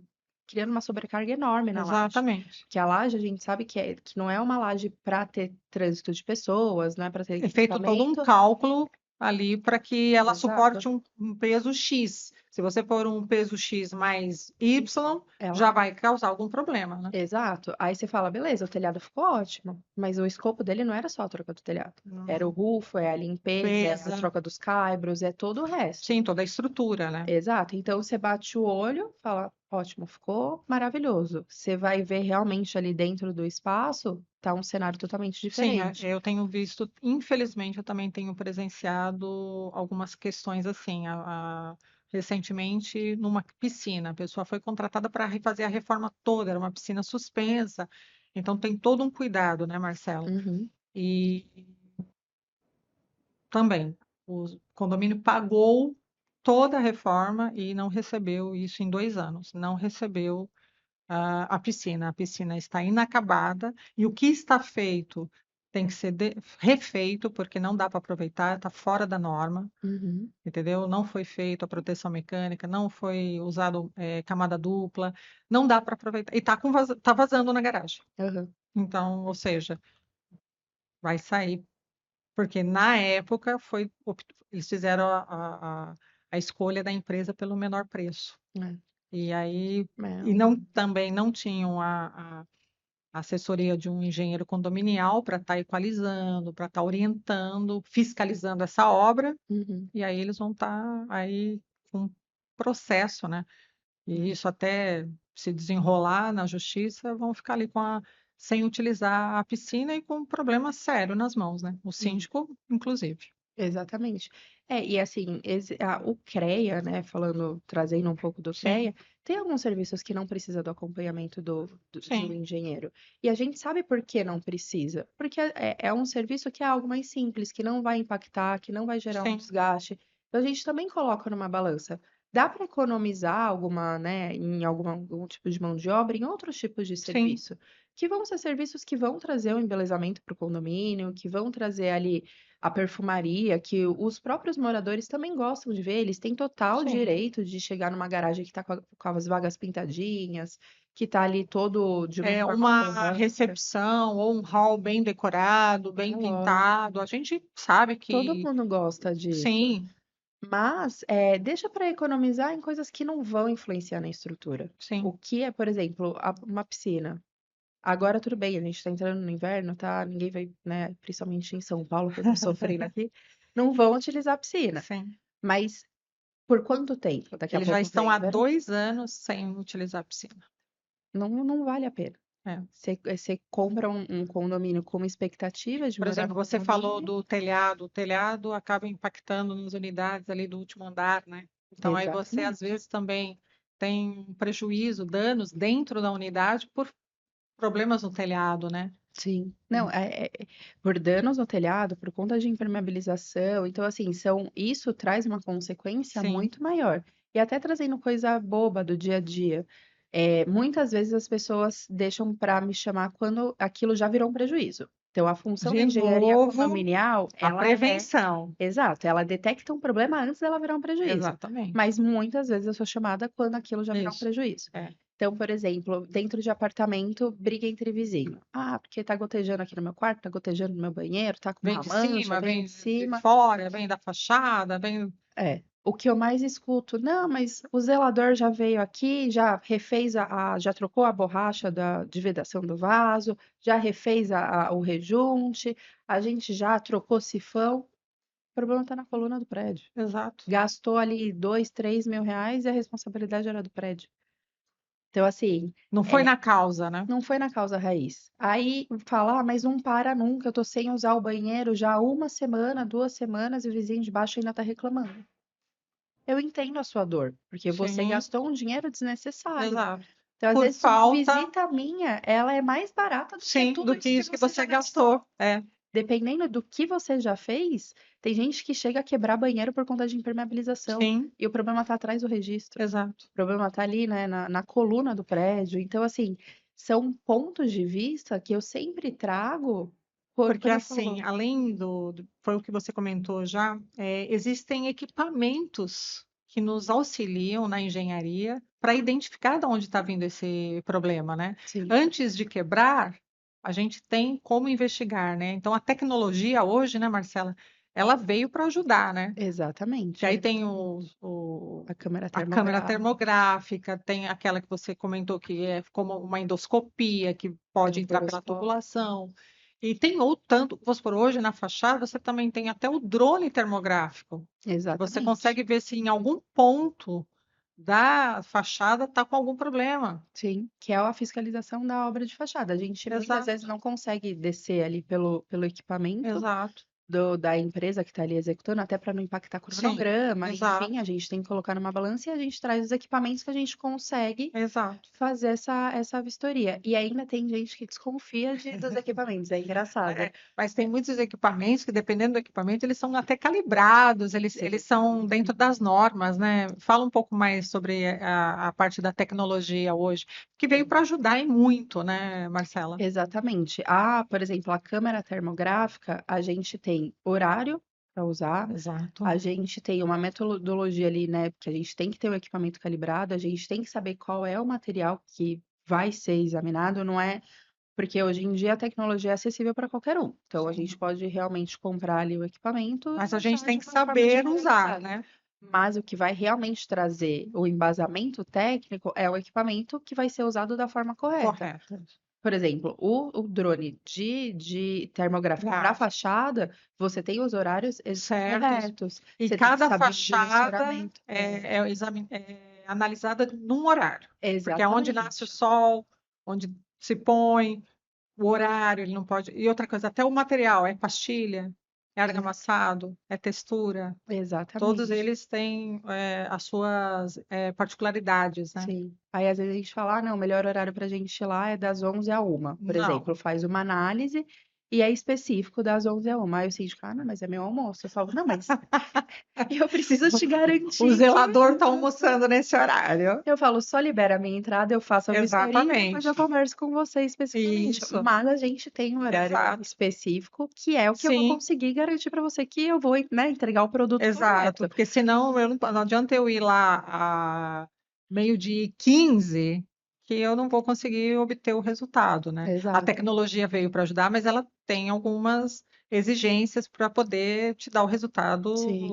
criando uma sobrecarga enorme na laje. Exatamente. Porque a laje a gente sabe que não é uma laje para ter trânsito de pessoas, não é para ter É feito todo um equipamento. cálculo ali para que ela Exato. suporte um peso X. Se você for um peso X mais Y, Ela já vai causar algum problema, né? Exato. Aí você fala, beleza, o telhado ficou ótimo, mas o escopo dele não era só a troca do telhado. Era o rufo, é a limpeza, é a Pesa, troca dos caibros, é todo o resto. sim, toda a estrutura, né? Exato. Então você bate o olho, fala, ótimo, ficou maravilhoso. Você vai ver realmente ali dentro do espaço, tá um cenário totalmente Sim, diferente. eu tenho visto, infelizmente, eu também tenho presenciado algumas questões assim. Recentemente, numa piscina, a pessoa foi contratada para fazer a reforma toda, era uma piscina suspensa, então tem todo um cuidado, né, Marcelo? Uhum, E também, o condomínio pagou toda a reforma e não recebeu isso em 2 anos, não recebeu a piscina. A piscina está inacabada e o que está feito tem que ser refeito, porque não dá para aproveitar, está fora da norma, uhum, entendeu? Não foi feito a proteção mecânica, não foi usado camada dupla, não dá para aproveitar. E está tá vazando na garagem. uhum. Então, ou seja, vai sair, porque na época eles fizeram a escolha da empresa pelo menor preço. É, E aí, é e não, também não tinham a assessoria de um engenheiro condominial para estar equalizando, para estar orientando, fiscalizando essa obra, uhum, e aí eles vão estar aí com processo, né? E isso até se desenrolar na justiça, vão ficar ali sem utilizar a piscina e com um problema sério nas mãos, né? O uhum. síndico, inclusive. Exatamente. E assim, o CREA, né, trazendo um pouco do Sim, CREA, tem alguns serviços que não precisa do acompanhamento de um sim, engenheiro. E a gente sabe por que não precisa. Porque é um serviço que é algo mais simples, que não vai impactar, que não vai gerar um sim, desgaste. Então a gente também coloca numa balança. Dá para economizar alguma, né, em algum tipo de mão de obra em outros tipos de sim, serviço, que vão ser serviços que vão trazer o embelezamento para o condomínio, que vão trazer ali a perfumaria, que os próprios moradores também gostam de ver, eles têm total sim. direito de chegar numa garagem que está com as vagas pintadinhas, que está ali todo de uma É forma uma correta. recepção ou um hall bem decorado, É bem lógico. pintado. A gente sabe Todo que mundo gosta disso. sim, Mas deixa para economizar em coisas que não vão influenciar na estrutura. O sim, que é, por exemplo, uma piscina. Agora tudo bem, a gente está entrando no inverno, tá? Ninguém vai, né? Principalmente em São Paulo, que eu tô sofrendo aqui, não vão utilizar a piscina. sim. Mas por quanto tempo? Daqui a Eles já pouco estão vem há o verão? 2 anos sem utilizar a piscina. Não vale a pena. É. Você compra um condomínio com uma expectativa de Por morar exemplo, no você falou condomínio. do telhado. O telhado acaba impactando nas unidades ali do último andar, né? Então, aí você, às Exatamente. vezes, também tem um prejuízo, danos dentro da unidade por problemas no telhado, né? Sim. Não, por danos no telhado, por conta de impermeabilização. Então, assim, isso traz uma consequência Sim, muito maior. E até trazendo coisa boba do dia a dia. Muitas vezes as pessoas deixam para me chamar quando aquilo já virou um prejuízo. Então, a função da de engenharia novo, condominial, a ela é prevenção. exato, ela detecta um problema antes dela virar um prejuízo. Exatamente. Mas muitas vezes eu sou chamada quando aquilo já virou um Isso. prejuízo. É. Então, por exemplo, dentro de apartamento, briga entre vizinho. Ah, porque tá gotejando aqui no meu quarto, tá gotejando no meu banheiro, tá com Vem uma de mancha, cima, vem vem de de cima. fora, vem da fachada, vem. O que eu mais escuto, não, mas o zelador já veio aqui, já refez já trocou a borracha de vedação do vaso, já refez o rejunte, a gente já trocou sifão. O problema tá na coluna do prédio. Exato. Gastou ali 2, 3 mil reais e a responsabilidade era do prédio. Então, assim, Não foi na causa, né? não foi na causa raiz. Aí fala, mas não para nunca, eu tô sem usar o banheiro já há uma semana, 2 semanas e o vizinho de baixo ainda tá reclamando. Eu entendo a sua dor, porque você Sim, gastou um dinheiro desnecessário. exato. Então, às Por vezes, uma falta, visita minha, ela é mais barata do que sim, tudo do que isso que isso que você já você gastou. gastou. É, Dependendo do que você já fez, tem gente que chega a quebrar banheiro por conta de impermeabilização. sim, E o problema tá atrás do registro. exato. O problema tá ali, né, na coluna do prédio. Então, assim, são pontos de vista que eu sempre trago Porque quando eu assim, falo. além foi o que você comentou já, existem equipamentos que nos auxiliam na engenharia para identificar de onde está vindo esse problema, né? Sim, Antes de quebrar, a gente tem como investigar, né? Então, a tecnologia hoje, né, Marcela, ela veio para ajudar, né? Que exatamente, aí tem exatamente. A câmera a câmera termográfica, termográfica, tem aquela que você comentou que é como uma endoscopia, que é pode o entrar pela poroscópio. tubulação. E tem outro tanto, vamos por hoje na fachada, você também tem até o drone termográfico, que você Exatamente. consegue ver se em algum ponto da fachada está com algum problema. Sim, que é a fiscalização da obra de fachada. A gente muitas vezes Exato, não consegue descer ali pelo equipamento exato. da empresa que está ali executando, até para não impactar Sim, cronograma, enfim, a exato, gente tem que colocar numa balança e a gente traz os equipamentos que a gente consegue exato. fazer essa vistoria. E ainda tem gente que desconfia dos equipamentos, é engraçado. É, mas tem muitos equipamentos que, dependendo do equipamento, eles são até calibrados, eles são dentro das normas, né? Fala um pouco mais sobre a parte da tecnologia hoje, que veio para ajudar e muito, né, Marcela? Exatamente. Por exemplo, a câmera termográfica, a gente tem horário para usar, Exato. a gente tem uma metodologia ali, né? Porque a gente tem que ter o equipamento calibrado, a gente tem que saber qual é o material que vai ser examinado, não é? Porque hoje em dia a tecnologia é acessível para qualquer um. Então a gente Sim. pode realmente comprar ali o equipamento Mas e a gente usar tem de que uma forma saber usar, diferenciada. né? Mas o que vai realmente trazer o embasamento técnico é o equipamento que vai ser usado da forma correta. Correto. Por exemplo, o drone de termográfico para Gráfico. fachada, você tem os horários Certos. corretos. E Você tem que cada saber o fachada dimensionamento. é analisada num horário, porque é onde nasce o Exatamente. sol, onde se põe, o horário, ele não pode. E outra coisa, até o material, é pastilha, é argamassado, é textura. Todos Exatamente. eles têm as suas particularidades, né? Sim. Aí às vezes a gente fala, ah, não, o melhor horário para a gente ir lá é das 11 à 1, por Não. exemplo, faz uma análise e é específico das 11 à 1. Aí o síndico, ah, não, mas é meu almoço. Eu falo, não, mas eu preciso te O garantir que zelador está almoçando nesse horário. eu falo, só libera a minha entrada, eu faço a vistoria e depois Exatamente. eu converso com você especificamente. Isso. Mas a gente tem um horário Exato. específico, que é o que eu vou Sim, conseguir garantir para você que eu vou, né, entregar o produto exato. correto. Porque senão não adianta eu ir lá a meio-dia e 15 que eu não vou conseguir obter o resultado, né? A Exato. tecnologia veio para ajudar, mas ela tem algumas exigências para poder te dar o Sim, resultado sim.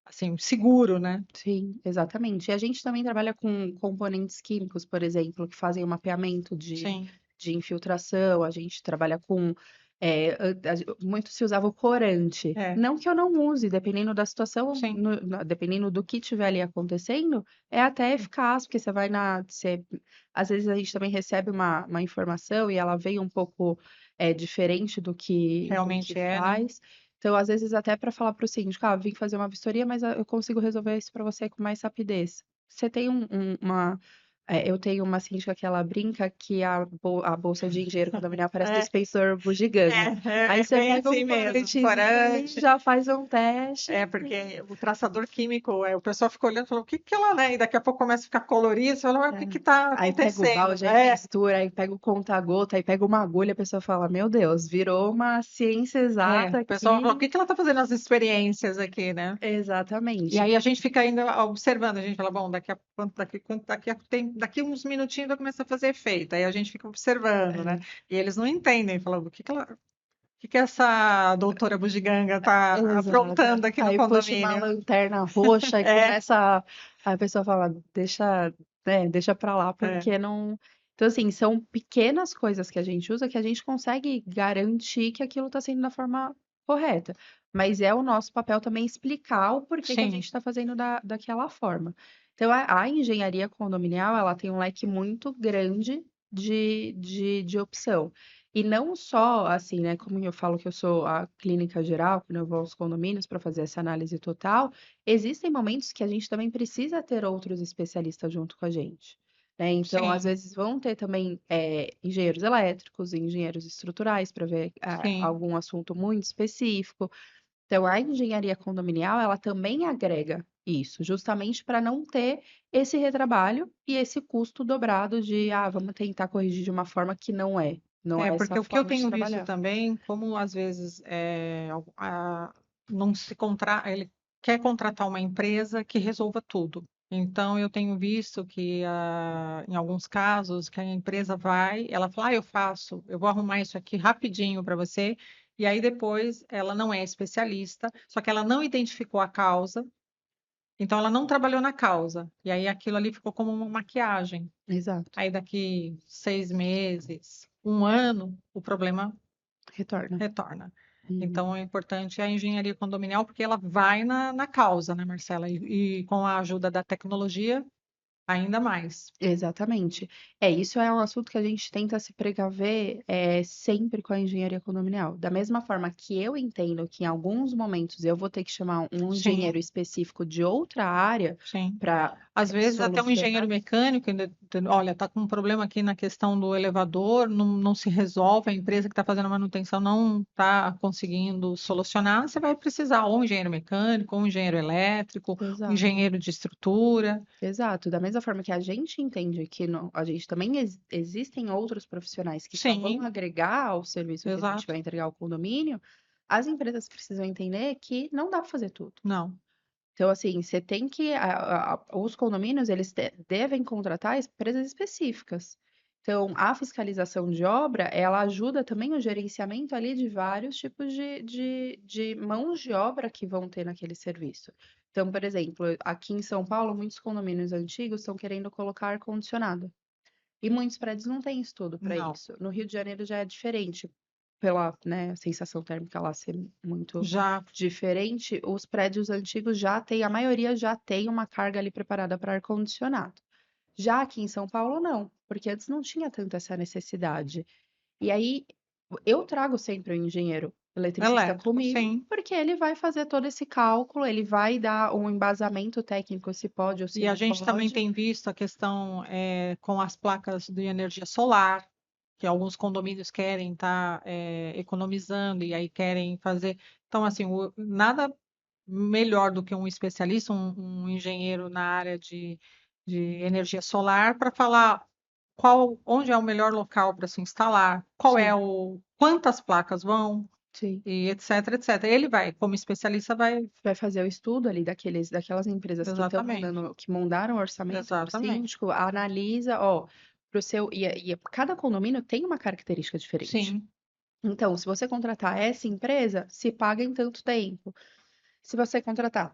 assim, seguro, né? Sim, exatamente. E a gente também trabalha com componentes químicos, por exemplo, que fazem o mapeamento de, Sim, de infiltração, a gente trabalha com Muito se usava o corante. É, Não que eu não use, dependendo da situação, sim, dependendo do que tiver ali acontecendo, é até eficaz, porque você vai às vezes a gente também recebe uma informação e ela veio um pouco diferente do que realmente é, né? faz. Então, às vezes, até para falar para o síndico, vim fazer uma vistoria, mas eu consigo resolver isso para você com mais rapidez. Você tem eu tenho uma síndica que ela brinca que a bolsa de engenheiro condominial parece É, dispensor bugiganga. é Aí você bem pega assim um mesmo. corantezinho ali, Corante. já faz um teste. É, porque o traçador químico, o pessoal fica olhando e fala, o que que ela, né? E daqui a pouco começa a ficar colorido, você fala, "Ué, o que É. que tá Aí pega o acontecendo?" balde, aí mistura, aí pega o conta-gota, aí pega uma agulha, a pessoa fala, meu Deus, virou uma ciência exata O pessoal fala, o aqui. que que ela tá fazendo as experiências aqui, né? E Exatamente. aí a gente fica ainda observando, a gente fala, bom, daqui uns minutinhos vai começar a fazer efeito. Aí a gente fica observando, né? É, E eles não entendem, falando, o que que essa doutora bugiganga tá exato. aprontando aqui no Aí puxa uma condomínio? lanterna roxa e É, começa. Aí a pessoa fala, deixa pra lá, é, porque não. Então, assim, são pequenas coisas que a gente usa que a gente consegue garantir que aquilo está sendo da forma correta. Mas é o nosso papel também explicar o porquê que a gente sim, está fazendo daquela forma. Então, a engenharia condominial, ela tem um leque muito grande de opção. E não só assim, né? Como eu falo que eu sou a clínica geral, quando eu vou aos condomínios para fazer essa análise total, existem momentos que a gente também precisa ter outros especialistas junto com a gente, né? Então, às sim, vezes, vão ter também engenheiros elétricos, engenheiros estruturais para ver sim. algum assunto muito específico. Então, a engenharia condominial, ela também agrega isso, justamente para não ter esse retrabalho e esse custo dobrado de, vamos tentar corrigir de uma forma que não É, é essa porque o que eu forma de tenho visto trabalhar. também, como às vezes não se ele quer contratar uma empresa que resolva tudo. Então, eu tenho visto que, em alguns casos, que a empresa vai, ela fala, eu vou arrumar isso aqui rapidinho para você, e aí depois ela não é especialista, só que ela não identificou a causa, então ela não trabalhou na causa, e aí aquilo ali ficou como uma maquiagem. Exato, Aí daqui 6 meses, um ano, o problema retorna. retorna. Uhum. Então, é importante a engenharia condominial, porque ela vai na causa, né, Marcela? E com a ajuda da tecnologia, ainda mais. Exatamente. Isso é um assunto que a gente tenta se precaver sempre com a engenharia condominial. Da mesma forma que eu entendo que em alguns momentos eu vou ter que chamar um Sim, engenheiro específico de outra área sim. para Às vezes, até um engenheiro solucionar. mecânico, olha, está com um problema aqui na questão do elevador, não se resolve, a empresa que está fazendo a manutenção não está conseguindo solucionar, você vai precisar ou um engenheiro mecânico, ou um engenheiro elétrico, um Exato. engenheiro de estrutura. Exato, da mesma forma que a gente entende que a gente também existem outros profissionais que só vão Sim, agregar ao serviço que a gente exato. vai entregar ao condomínio, as empresas precisam entender que não dá para fazer tudo. Não. Então, assim, você tem que. Os condomínios, eles devem contratar empresas específicas. Então, a fiscalização de obra, ela ajuda também o gerenciamento ali de vários tipos de mãos de obra que vão ter naquele serviço. Então, por exemplo, aqui em São Paulo, muitos condomínios antigos estão querendo colocar ar-condicionado. E muitos prédios não têm estudo para Não. isso. No Rio de Janeiro já é diferente, pela, né, sensação térmica lá ser muito Já, diferente. Os prédios antigos já têm, a maioria já tem uma carga ali preparada para ar-condicionado. Já aqui em São Paulo, não, porque antes não tinha tanto essa necessidade. E aí, eu trago sempre o engenheiro eletricista elétrico, comigo, sim. porque ele vai fazer todo esse cálculo, ele vai dar um embasamento técnico se pode ou se E a não gente também pode. tem visto a questão com as placas de energia solar, que alguns condomínios querem estar economizando e aí querem fazer. Então, assim, nada melhor do que um especialista, um engenheiro na área de energia solar, para falar onde é o melhor local para se instalar, Sim, quantas placas vão, sim. e etc, etc. Ele vai, como especialista, vai. Vai fazer o estudo ali daquelas empresas que estão Exatamente, mandando, que mandaram o orçamento para o exatamente. síndico, analisa, ó, pro seu, cada condomínio tem uma característica diferente. Sim, Então, se você contratar essa empresa, se paga em tanto tempo. Se você contratar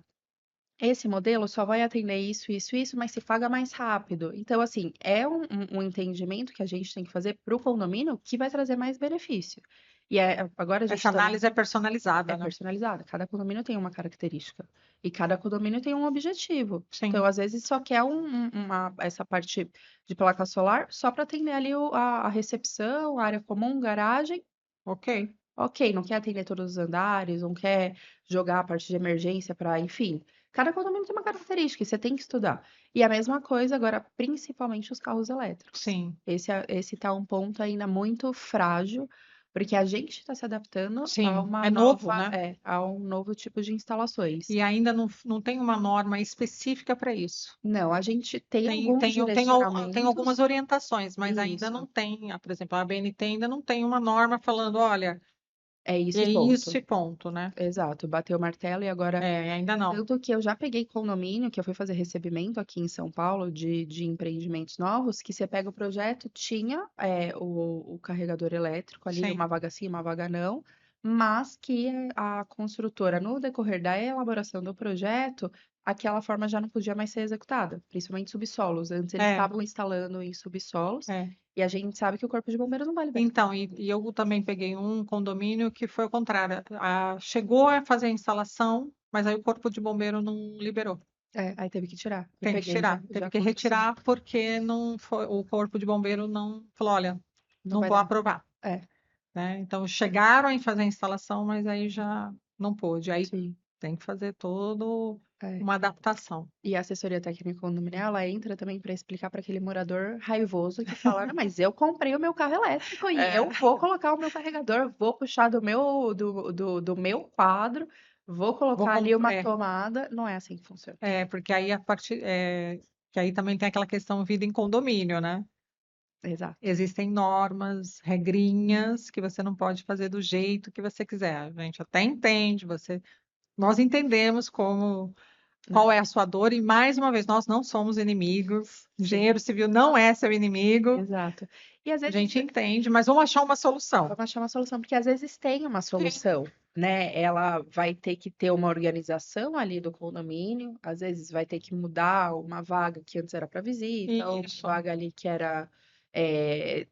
esse modelo, só vai atender isso, isso, isso, mas se paga mais rápido. Então, assim, é um entendimento que a gente tem que fazer para o condomínio que vai trazer mais benefício. E agora a gente Essa está análise é é personalizada, né? personalizada. Cada condomínio tem uma característica. E cada condomínio tem um objetivo. Então, Sim, às vezes, só quer essa parte de placa solar só para atender ali a recepção, a área comum, garagem. ok. Ok, não quer atender todos os andares, não quer jogar a parte de emergência para, enfim. Cada condomínio tem uma característica e você tem que estudar. E a mesma coisa agora, principalmente os carros elétricos. Sim, Esse tá um ponto ainda muito frágil, porque a gente está se adaptando a sim. uma É novo, nova, né? a um novo tipo de instalações. E ainda não tem uma norma específica para isso. Não, a gente tem Tem, alguns tem, tem algumas direcionamentos, orientações, mas ainda não isso, tem, por exemplo, a ABNT ainda não tem uma norma falando, olha, é isso é e isso ponto. e ponto, né? Exato, bateu o martelo e agora. Ainda não. Tanto que eu já peguei condomínio, que eu fui fazer recebimento aqui em São Paulo de empreendimentos novos, que você pega o projeto, tinha o carregador elétrico ali, uma Sim, vaga sim, uma vaga não, mas que a construtora, no decorrer da elaboração do projeto, aquela forma já não podia mais ser executada, principalmente subsolos. Antes eles é, estavam instalando em subsolos, é. e a gente sabe que o Corpo de Bombeiros não vai liberar. Então, e eu também peguei um condomínio que foi o contrário. Chegou a fazer a instalação, mas aí o corpo de bombeiro não liberou. Aí teve que tirar. Eu Tem que peguei, já, tirar, já teve que aconteceu. retirar porque não foi, o corpo de bombeiro não falou, olha, Não não vai vou dar. aprovar, É, né? Então chegaram a fazer a instalação, mas aí já não pôde. Aí sim. tem que fazer todo É. uma adaptação. E a assessoria técnica condominial, ela entra também para explicar para aquele morador raivoso que fala, não, mas eu comprei o meu carro elétrico e É, eu vou colocar o meu carregador, vou puxar do meu quadro, vou vou colocar ali comp- uma é, tomada. Não é assim que funciona. porque aí a partir que aí também tem aquela questão vida em condomínio, né? Exato. Existem normas, regrinhas que você não pode fazer do jeito que você quiser. A gente até entende, nós entendemos qual Né? é a sua dor e mais uma vez nós não somos inimigos. Sim, Engenheiro civil não é seu inimigo. exato. E às A vezes gente entende, mas vamos achar uma solução. vamos achar uma solução, porque às vezes tem uma Sim. solução, né? Ela vai ter que ter uma organização ali do condomínio, às vezes vai ter que mudar uma vaga que antes era para visita, ou uma Isso. vaga ali que era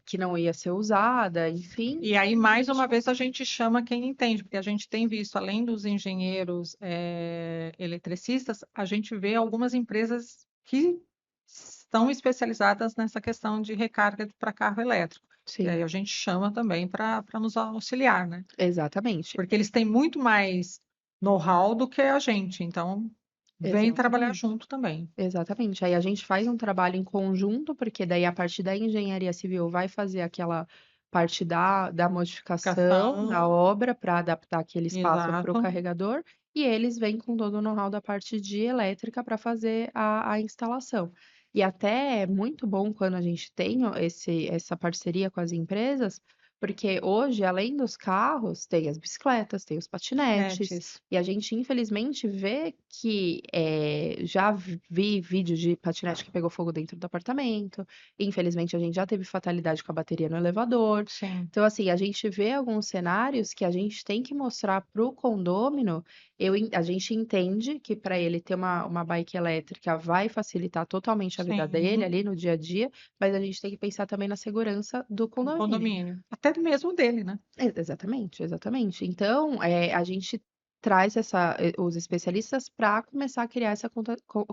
que não ia ser usada, enfim. E aí, E a mais uma gente vez, a gente chama quem entende, porque a gente tem visto, além dos engenheiros eletricistas, a gente vê algumas empresas que estão especializadas nessa questão de recarga para carro elétrico. E aí sim, a gente chama também para nos auxiliar, né? exatamente, Porque eles têm muito mais know-how do que a gente, então vem trabalhar exatamente. junto também. Exatamente. Aí a gente faz um trabalho em conjunto, porque daí a partir da engenharia civil vai fazer aquela parte da modificação da Educação, obra para adaptar aquele espaço para o exato. carregador, e eles vêm com todo o know-how da parte de elétrica para fazer a instalação. E até é muito bom quando a gente tem essa parceria com as empresas, porque hoje, além dos carros, tem as bicicletas, tem os patinetes, Patinetes. e a gente, infelizmente, vê que já vi vídeos de patinete que pegou fogo dentro do apartamento. Infelizmente, a gente já teve fatalidade com a bateria no elevador. Sim, Então, assim, a gente vê alguns cenários que a gente tem que mostrar para o condômino. A gente entende que para ele ter uma bike elétrica vai facilitar totalmente a vida dele sim. ali no dia a dia, mas a gente tem que pensar também na segurança do Do condomínio. condomínio. Até mesmo dele, né? Exatamente, exatamente. Então, a gente traz os especialistas para começar a criar essa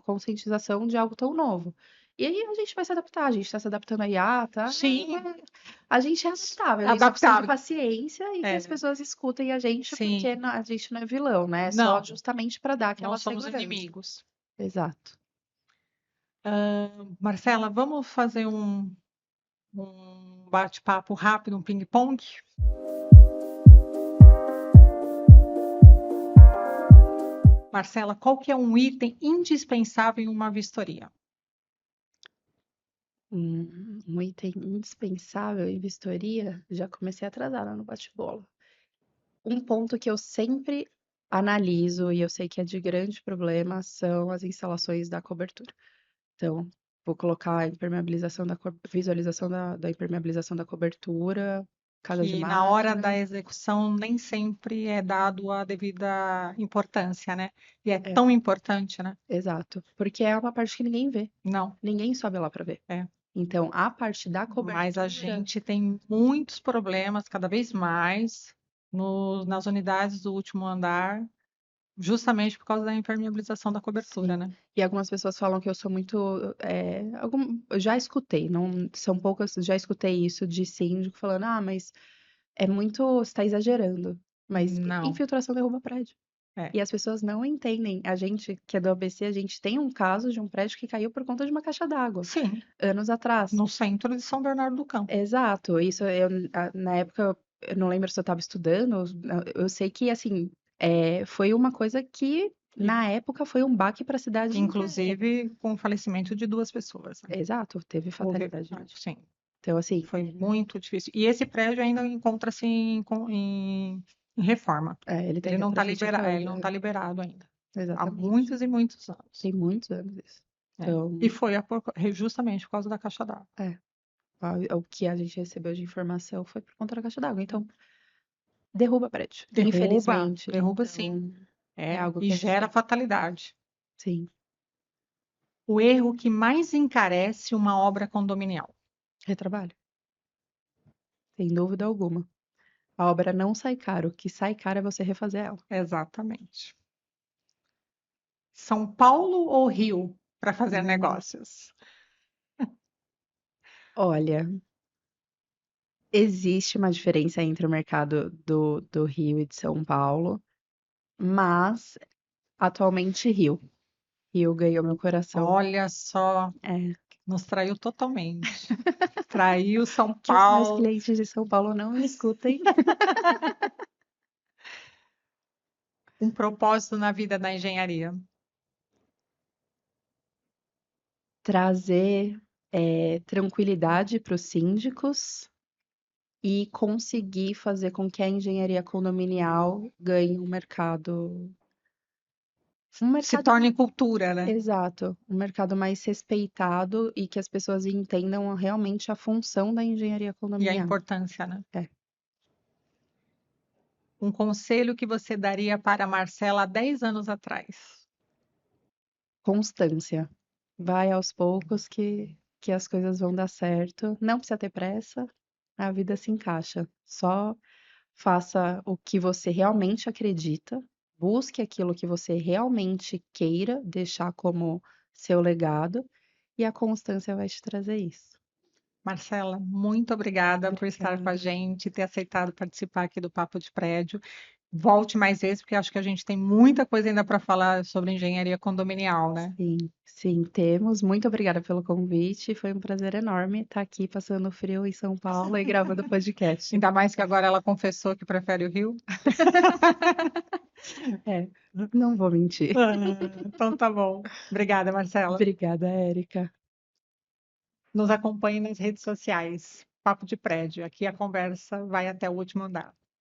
conscientização de algo tão novo. E aí a gente vai se adaptar, a gente está se adaptando à IA, tá? Sim, A gente é adaptável, a gente só precisa de adaptável. paciência e que as É, pessoas escutem a gente, porque sim. a gente não é vilão, né? É só Não, justamente para dar não aquela somos segurança. inimigos. Exato. Marcela, vamos fazer um bate-papo rápido, um ping-pong? Marcela, qual que é um item indispensável em uma vistoria? Um item indispensável em vistoria, já comecei atrasada no bate-bola. Um ponto que eu sempre analiso, e eu sei que é de grande problema, são as instalações da cobertura. Então, vou colocar a impermeabilização visualização da impermeabilização da cobertura, casa de Que na hora da máquina. execução nem sempre é dado a devida importância, né? E é É, tão importante, né? exato. Porque é uma parte que ninguém vê. Não, Ninguém sobe lá para ver. é. Então, a parte da Mas a cobertura, gente tem muitos problemas, cada vez mais, nas unidades do último andar, justamente por causa da impermeabilização da cobertura, sim. né? E algumas pessoas falam que eu sou muito, eu já escutei, não são poucas, já escutei isso de síndico falando, mas é muito, você está exagerando. Mas Não. infiltração derruba prédio. É. E as pessoas não entendem. A gente, que é do ABC, a gente tem um caso de um prédio que caiu por conta de uma caixa d'água, Sim, anos atrás. no centro de São Bernardo do Campo. Exato. Isso na época, eu não lembro se eu estava estudando, eu sei que, assim, foi uma coisa que, E, na época, foi um baque para a cidade inteira. inclusive com o falecimento de 2 pessoas, né? Exato, teve Houve, fatalidade mesmo. sim, Então, assim, foi muito difícil. E esse prédio ainda encontra-se em reforma. ele tem Ele não está retrofitando, ele não tá liberado ainda. Há exatamente. muitos e muitos anos. Tem muitos anos isso. É. E Então, foi justamente por causa da caixa d'água. o que a gente recebeu de informação foi por conta da caixa d'água. Então, derruba prédio, Derruba, infelizmente. derruba sim. Então, é É, algo e que a gente gera tem. fatalidade. Sim, O erro que mais encarece uma obra condominial. retrabalho, sem dúvida alguma. A obra não sai caro, o que sai caro é você refazer ela. Exatamente. São Paulo ou Rio para fazer Hum, negócios? olha, existe uma diferença entre o mercado do Rio e de São Paulo, mas atualmente Rio. Rio ganhou meu coração. Olha só, É, nos traiu totalmente. Traiu São que os meus Paulo. clientes de São Paulo não me escutem. Um propósito na vida da engenharia. Trazer tranquilidade para os síndicos e conseguir fazer com que a engenharia condominial ganhe um Se mercado torne cultura, né? exato, um mercado mais respeitado e que as pessoas entendam realmente a função da engenharia E a condominial. importância, né? É, Um conselho que você daria para a Marcela há 10 anos atrás. constância. Vai aos poucos que as coisas vão dar certo. Não precisa ter pressa, a vida se encaixa. Só faça o que você realmente acredita, busque aquilo que você realmente queira deixar como seu legado, e a constância vai te trazer isso. Marcela, muito obrigada por estar com a Obrigada. gente, ter aceitado participar aqui do Papo de Prédio. Volte mais vezes, porque acho que a gente tem muita coisa ainda para falar sobre engenharia condominial, né? Sim, sim, temos. Muito obrigada pelo convite. Foi um prazer enorme estar aqui passando frio em São Paulo e gravando o podcast. Ainda mais que agora ela confessou que prefere o Rio. É, não vou mentir. Ah, então tá bom. Obrigada, Marcela. Obrigada, Érica. Nos acompanhe nas redes sociais. Papo de Prédio. Aqui a conversa vai até o último andar.